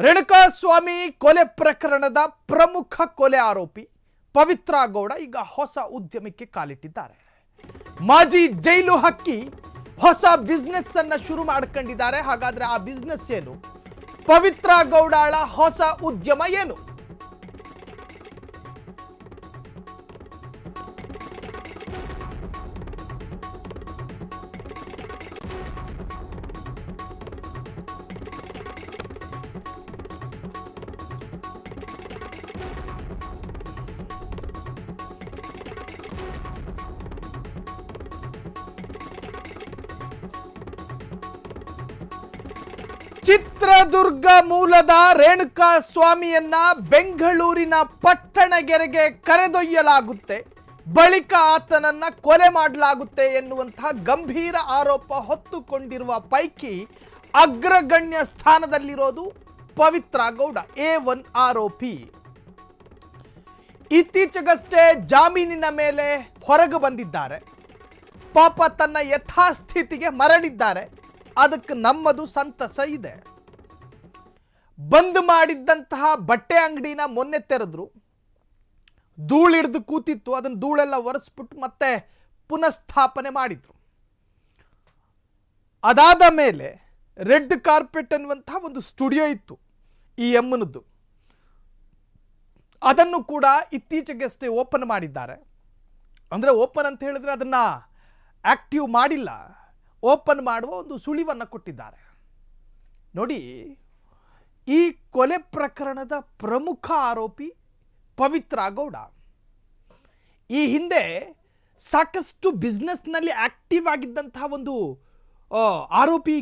ರೇಣುಕಾಸ್ವಾಮಿ ಕೊಲೆ ಪ್ರಕರಣದ ಪ್ರಮುಖ ಕೊಲೆ ಆರೋಪಿ ಪವಿತ್ರ ಗೌಡ ಈಗ ಹೊಸ ಉದ್ಯಮಕ್ಕೆ ಕಾಲಿಟ್ಟಿದ್ದಾರೆ. ಮಾಜಿ ಜೈಲು ಹಕ್ಕಿ ಹೊಸ ಬಿಸ್ನೆಸ್ ಅನ್ನು ಶುರು ಮಾಡಿಕೊಂಡಿದ್ದಾರೆ. ಹಾಗಾದ್ರೆ ಆ ಬಿಸ್ನೆಸ್ ಏನು? ಪವಿತ್ರ ಗೌಡಳ ಹೊಸ ಉದ್ಯಮ ಏನು? ಚಿತ್ರದುರ್ಗ ಮೂಲದ ರೇಣುಕಾಸ್ವಾಮಿಯನ್ನ ಬೆಂಗಳೂರಿನ ಪಟ್ಟಣಗೆರೆಗೆ ಕರೆದೊಯ್ಯಲಾಗುತ್ತೆ, ಬಳಿಕ ಆತನನ್ನ ಕೊಲೆ ಮಾಡಲಾಗುತ್ತೆ ಎನ್ನುವಂತಹ ಗಂಭೀರ ಆರೋಪ ಹೊತ್ತುಕೊಂಡಿರುವ ಪೈಕಿ ಅಗ್ರಗಣ್ಯ ಸ್ಥಾನದಲ್ಲಿರೋದು ಪವಿತ್ರ ಗೌಡ, A1 ಆರೋಪಿ. ಇತ್ತೀಚೆಗಷ್ಟೇ ಜಾಮೀನಿನ ಮೇಲೆ ಹೊರಗೆ ಬಂದಿದ್ದಾರೆ. ಪಾಪ ತನ್ನ ಯಥಾಸ್ಥಿತಿಗೆ ಮರಳಿದ್ದಾರೆ. ಅದಕ್ಕೆ ನಮ್ಮದು ಸಂತಸ ಇದೆ. ಬಂದ್ ಮಾಡಿದ್ದಂತಹ ಬಟ್ಟೆ ಅಂಗಡಿನ ಮೊನ್ನೆ ತೆರೆದ್ರು. ಧೂಳಿಡ್ದು ಕೂತಿತ್ತು, ಅದನ್ನು ಧೂಳೆಲ್ಲ ಒರೆಸ್ಬಿಟ್ಟು ಮತ್ತೆ ಪುನಃಸ್ಥಾಪನೆ ಮಾಡಿದ್ರು. ಅದಾದ ಮೇಲೆ ರೆಡ್ ಕಾರ್ಪೆಟ್ ಅನ್ನುವಂತಹ ಒಂದು ಸ್ಟುಡಿಯೋ ಇತ್ತು ಈ ಎಮ್ಮನದ್ದು. ಅದನ್ನು ಕೂಡ ಇತ್ತೀಚೆಗಷ್ಟೇ ಓಪನ್ ಮಾಡಿದ್ದಾರೆ. ಅಂದರೆ ಓಪನ್ ಅಂತ ಹೇಳಿದ್ರೆ ಅದನ್ನು ಆಕ್ಟಿವ್ ಮಾಡಿಲ್ಲ, ಓಪನ್ ಮಾಡುವ ಒಂದು ಸುಳಿವನ್ನು ಕೊಟ್ಟಿದ್ದಾರೆ. ನೋಡಿ, ಈ ಕೊಲೆ ಪ್ರಕರಣದ ಪ್ರಮುಖ ಆರೋಪಿ ಪವಿತ್ರ ಗೌಡ. ಈ ಹಿಂದೆ ಸಾಕಷ್ಟು ಬಿಸ್ನೆಸ್ನಲ್ಲಿ ಆಕ್ಟಿವ್ ಆಗಿದ್ದಂತಹ ಒಂದು ಆರೋಪಿ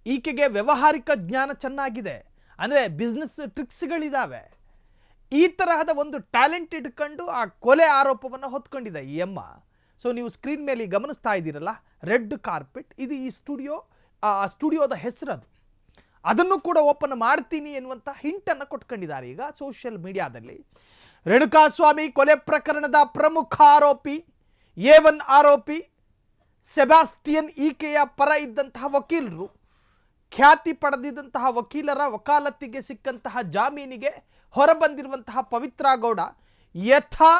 ಈಕೆಗೆ ವ್ಯಾವಹಾರಿಕ ಜ್ಞಾನ ಚೆನ್ನಾಗಿದೆ. ಅಂದರೆ ಬಿಸ್ನೆಸ್ ಟ್ರಿಕ್ಸ್ಗಳಿದ್ದಾವೆ. ಈ ತರಹದ ಒಂದು ಟ್ಯಾಲೆಂಟ್ ಇಟ್ಕೊಂಡು ಆ ಕೊಲೆ ಆರೋಪವನ್ನು ಹೊತ್ಕೊಂಡಿದೆ ಈ ಅಮ್ಮ. ಸೊ ನೀವು ಸ್ಕ್ರೀನ್ ಮೇಲೆ ಗಮನಿಸ್ತಾ ಇದ್ದೀರಲ್ಲ, ರೆಡ್ ಕಾರ್ಪೆಟ್, ಇದು ಈ ಸ್ಟುಡಿಯೋದ ಹೆಸರದು. ಅದನ್ನು ಕೂಡ ಓಪನ್ ಮಾಡ್ತೀನಿ ಎನ್ನುವಂಥ ಹಿಂಟನ್ನು ಕೊಟ್ಕೊಂಡಿದ್ದಾರೆ ಈಗ ಸೋಷಿಯಲ್ ಮೀಡಿಯಾದಲ್ಲಿ. ರೇಣುಕಾಸ್ವಾಮಿ ಕೊಲೆ ಪ್ರಕರಣದ ಪ್ರಮುಖ ಆರೋಪಿ A1 ಆರೋಪಿ ಸೆಬಾಸ್ಟಿಯನ್ ಈಕೆಯ ಪರ ಇದ್ದಂತಹ ವಕೀಲರು, ಖ್ಯಾತಿ ಪಡೆದಿದ್ದಂತಹ ವಕೀಲರ ವಕಾಲತ್ತಿಗೆ ಸಿಕ್ಕಂತಹ ಜಾಮೀನಿಗೆ ಹೊರಬಂದಿರುವಂತಹ ಪವಿತ್ರ ಗೌಡ ಯಥಾ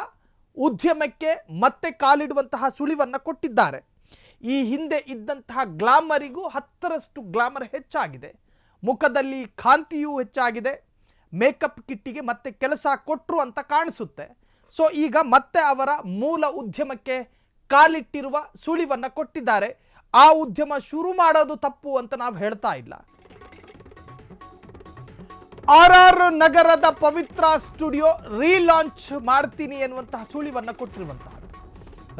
ಉದ್ಯಮಕ್ಕೆ ಮತ್ತೆ ಕಾಲಿಡುವಂತಹ ಸುಳಿವನ್ನು ಕೊಟ್ಟಿದ್ದಾರೆ. ಈ ಹಿಂದೆ ಇದ್ದಂತಹ ಗ್ಲಾಮರಿಗೂ 10ರಷ್ಟು ಗ್ಲಾಮರ್ ಹೆಚ್ಚಾಗಿದೆ. ಮುಖದಲ್ಲಿ ಕಾಂತಿಯೂ ಹೆಚ್ಚಾಗಿದೆ. ಮೇಕಪ್ ಕಿಟ್ಟಿಗೆ ಮತ್ತೆ ಕೆಲಸ ಕೊಟ್ಟರು ಅಂತ ಕಾಣಿಸುತ್ತೆ. ಸೊ ಈಗ ಮತ್ತೆ ಅವರ ಮೂಲ ಉದ್ಯಮಕ್ಕೆ ಕಾಲಿಟ್ಟಿರುವ ಸುಳಿವನ್ನು ಕೊಟ್ಟಿದ್ದಾರೆ. ಆ ಉದ್ಯಮ ಶುರು ಮಾಡೋದು ತಪ್ಪು ಅಂತ ನಾವು ಹೇಳ್ತಾ ಇಲ್ಲ. RR ನಗರದ ಪವಿತ್ರ ಸ್ಟುಡಿಯೋ ರೀಲಾಂಚ್ ಮಾಡ್ತೀನಿ ಎನ್ನುವಂತಹ ಸುಳಿವನ್ನು ಕೊಟ್ಟಿರುವಂತಹದ್ದು.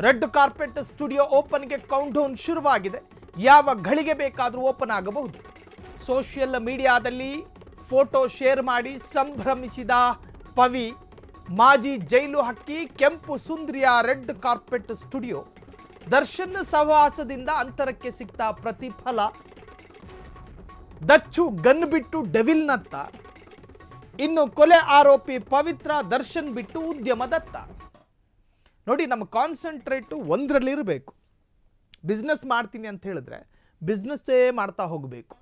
ರೆಡ್ ಕಾರ್ಪೆಟ್ ಸ್ಟುಡಿಯೋ ಓಪನ್ಗೆ ಕೌಂಟ್ ಡೌನ್ ಶುರುವಾಗಿದೆ. ಯಾವ ಘಳಿಗೆ ಬೇಕಾದರೂ ಓಪನ್ ಆಗಬಹುದು. ಸೋಷಿಯಲ್ ಮೀಡಿಯಾದಲ್ಲಿ ಫೋಟೋ ಶೇರ್ ಮಾಡಿ ಸಂಭ್ರಮಿಸಿದ ಪವಿ. ಮಾಜಿ ಜೈಲು ಹಕ್ಕಿ ಕೆಂಪು ಸುಂದ್ರಿಯ ರೆಡ್ ಕಾರ್ಪೆಟ್ ಸ್ಟುಡಿಯೋ. ದರ್ಶನ್ ಸಹವಾಸದಿಂದ ಅಂತರಕ್ಕೆ ಸಿಕ್ತ ಪ್ರತಿಫಲ. ದಚ್ಚು ಗನ್ ಬಿಟ್ಟು ಡೆವಿಲ್ನತ್ತ. ಇನ್ನು ಕೊಲೆ ಆರೋಪಿ ಪವಿತ್ರ ದರ್ಶನ್ ಬಿಟ್ಟು ಉದ್ಯಮದತ್ತ. ನೋಡಿ, ನಮ್ಮ ಕಾನ್ಸಂಟ್ರೇಟು ಒಂದರಲ್ಲಿರಬೇಕು. ಬಿಸ್ನೆಸ್ ಮಾಡ್ತೀನಿ ಅಂತ ಹೇಳಿದ್ರೆ ಬಿಸ್ನೆಸ್ಸೇ ಮಾಡ್ತಾ ಹೋಗಬೇಕು.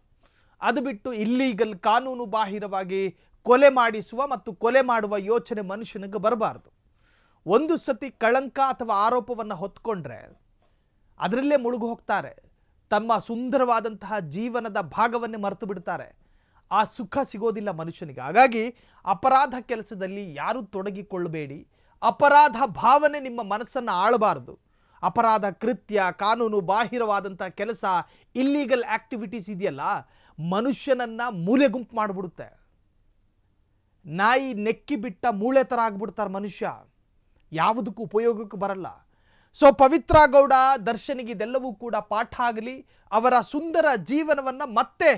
ಅದು ಬಿಟ್ಟು ಇಲ್ಲೀಗಲ್, ಕಾನೂನು ಬಾಹಿರವಾಗಿ ಕೊಲೆ ಮಾಡಿಸುವ ಮತ್ತು ಕೊಲೆ ಮಾಡುವ ಯೋಚನೆ ಮನುಷ್ಯನಿಗೆ ಬರಬಾರ್ದು. ಒಂದು ಸತಿ ಕಳಂಕ ಅಥವಾ ಆರೋಪವನ್ನು ಹೊತ್ಕೊಂಡ್ರೆ ಅದರಲ್ಲೇ ಮುಳುಗು ಹೋಗ್ತಾರೆ. ತಮ್ಮ ಸುಂದರವಾದಂತಹ ಜೀವನದ ಭಾಗವನ್ನೇ ಮರೆತು ಬಿಡ್ತಾರೆ. ಆ ಸುಖ ಸಿಗೋದಿಲ್ಲ ಮನುಷ್ಯನಿಗೆ. ಹಾಗಾಗಿ ಅಪರಾಧ ಕೆಲಸದಲ್ಲಿ ಯಾರೂ ತೊಡಗಿಕೊಳ್ಳಬೇಡಿ. ಅಪರಾಧ ಭಾವನೆ ನಿಮ್ಮ ಮನಸ್ಸನ್ನು ಆಳಬಾರ್ದು. ಅಪರಾಧ ಕೃತ್ಯ, ಕಾನೂನು ಬಾಹಿರವಾದಂಥ ಕೆಲಸ, ಇಲ್ಲೀಗಲ್ ಆಕ್ಟಿವಿಟೀಸ್ ಇದೆಯಲ್ಲ, ಮನುಷ್ಯನನ್ನು ಮೂಲೆ ಗುಂಪು ಮಾಡಿಬಿಡುತ್ತೆ. ನಾಯಿ ನೆಕ್ಕಿ ಬಿಟ್ಟ ಮೂಳೆ ಥರ ಆಗ್ಬಿಡ್ತಾರೆ ಮನುಷ್ಯ. ಯಾವುದಕ್ಕೂ ಉಪಯೋಗಕ್ಕೂ ಬರಲ್ಲ. ಸೊ ಪವಿತ್ರ ಗೌಡ ದರ್ಶನಿಗೆ ಇದೆಲ್ಲವೂ ಕೂಡ ಪಾಠ ಆಗಲಿ. ಅವರ ಸುಂದರ ಜೀವನವನ್ನು ಮತ್ತೆ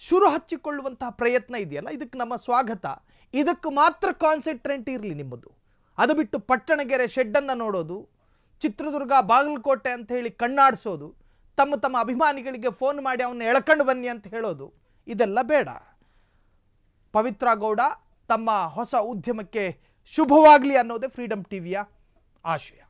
ಶುರು ಹಚ್ಚಿಕೊಳ್ಳುವಂತಹ ಪ್ರಯತ್ನ ಇದೆಯಲ್ಲ, ಇದಕ್ಕೆ ನಮ್ಮ ಸ್ವಾಗತ. ಇದಕ್ಕೆ ಮಾತ್ರ ಕಾನ್ಸಂಟ್ರೇಟ್ ಇರಲಿ ನಿಮ್ಮದು. ಅದು ಬಿಟ್ಟು ಪಟ್ಟಣಗೆರೆ ಶೆಡ್ಡನ್ನು ನೋಡೋದು, ಚಿತ್ರದುರ್ಗ ಬಾಗಲಕೋಟೆ ಅಂತ ಹೇಳಿ ಕಣ್ಣಾಡಿಸೋದು, ತಮ್ಮ ಅಭಿಮಾನಿಗಳಿಗೆ ಫೋನ್ ಮಾಡಿ ಅವನ್ನ ಎಳ್ಕೊಂಡು ಬನ್ನಿ ಅಂತ ಹೇಳೋದು, ಇದೆಲ್ಲ ಬೇಡ. ಪವಿತ್ರ ಗೌಡ ತಮ್ಮ ಹೊಸ ಉದ್ಯಮಕ್ಕೆ ಶುಭವಾಗಲಿ ಅನ್ನೋದೇ ಫ್ರೀಡಮ್ ಟಿವಿಯ ಆಶಯ.